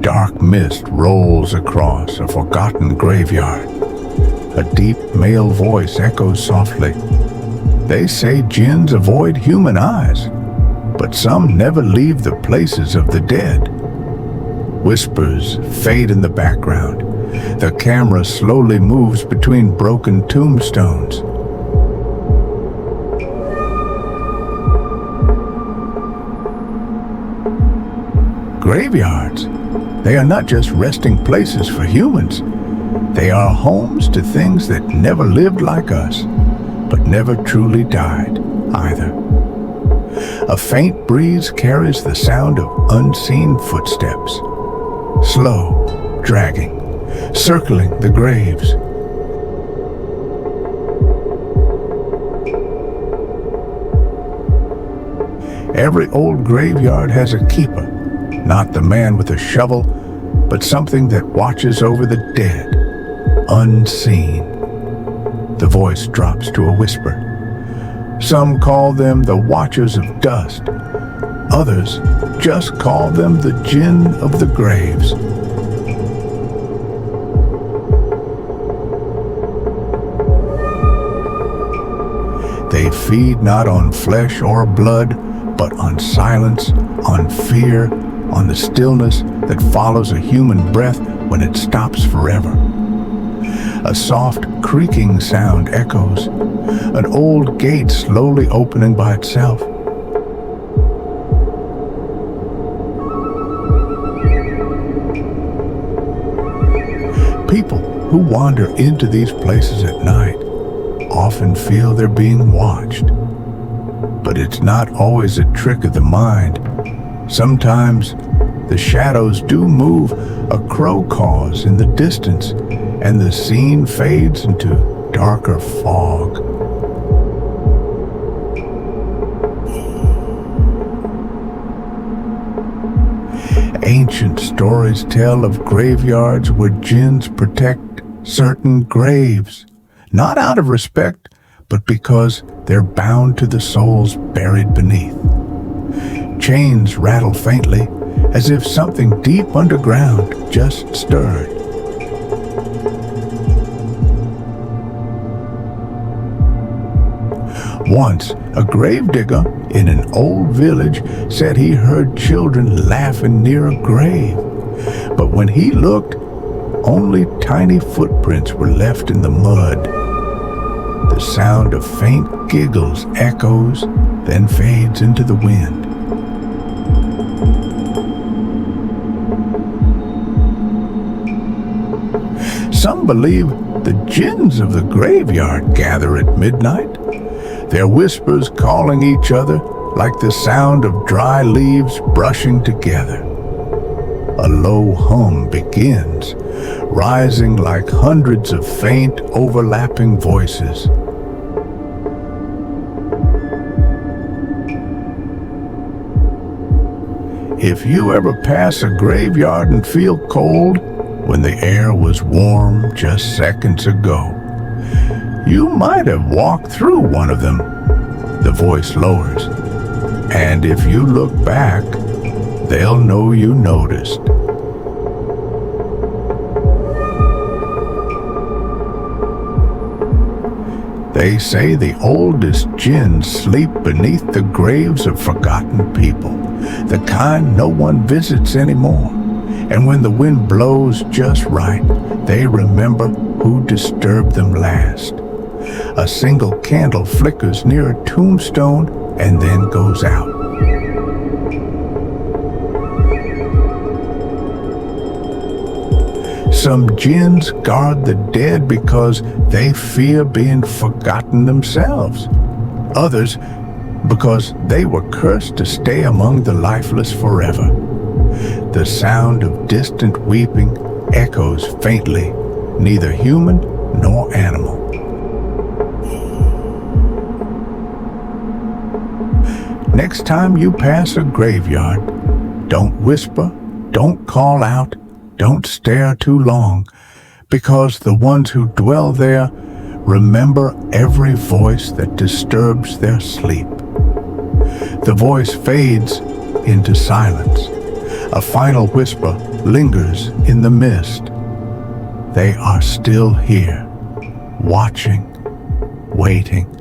Dark mist rolls across a forgotten graveyard. A deep male voice echoes softly. They say jinns avoid human eyes, but some never leave the places of the dead. Whispers fade in the background. The camera slowly moves between broken tombstones. Graveyards, they are not just resting places for humans. They are homes to things that never lived like us, but never truly died either. A faint breeze carries the sound of unseen footsteps, slow, dragging, circling the graves. Every old graveyard has a keeper, not the man with a shovel, but something that watches over the dead, unseen. The voice drops to a whisper. Some call them the Watchers of Dust. Others just call them the Jinn of the Graves. They feed not on flesh or blood, but on silence, on fear, on the stillness that follows a human breath when it stops forever. A soft creaking sound echoes, an old gate slowly opening by itself. People who wander into these places at night often feel they're being watched. But it's not always a trick of the mind. Sometimes the shadows do move, a crow caws in the distance, and the scene fades into darker fog. Ancient stories tell of graveyards where jinns protect certain graves, not out of respect, but because they're bound to the souls buried beneath. Chains rattle faintly, as if something deep underground just stirred. Once, a gravedigger in an old village said he heard children laughing near a grave. But when he looked, only tiny footprints were left in the mud. The sound of faint giggles echoes, then fades into the wind. Some believe the jinns of the graveyard gather at midnight, their whispers calling each other like the sound of dry leaves brushing together. A low hum begins, rising like hundreds of faint, overlapping voices. If you ever pass a graveyard and feel cold when the air was warm just seconds ago, you might have walked through one of them. The voice lowers, and if you look back, they'll know you noticed. They say the oldest jinns sleep beneath the graves of forgotten people, the kind no one visits anymore. And when the wind blows just right, they remember who disturbed them last. A single candle flickers near a tombstone and then goes out. Some jinns guard the dead because they fear being forgotten themselves. Others because they were cursed to stay among the lifeless forever. The sound of distant weeping echoes faintly, neither human nor animal. Next time you pass a graveyard, don't whisper, don't call out, don't stare too long, because the ones who dwell there remember every voice that disturbs their sleep. The voice fades into silence, a final whisper lingers in the mist. They are still here, watching, waiting.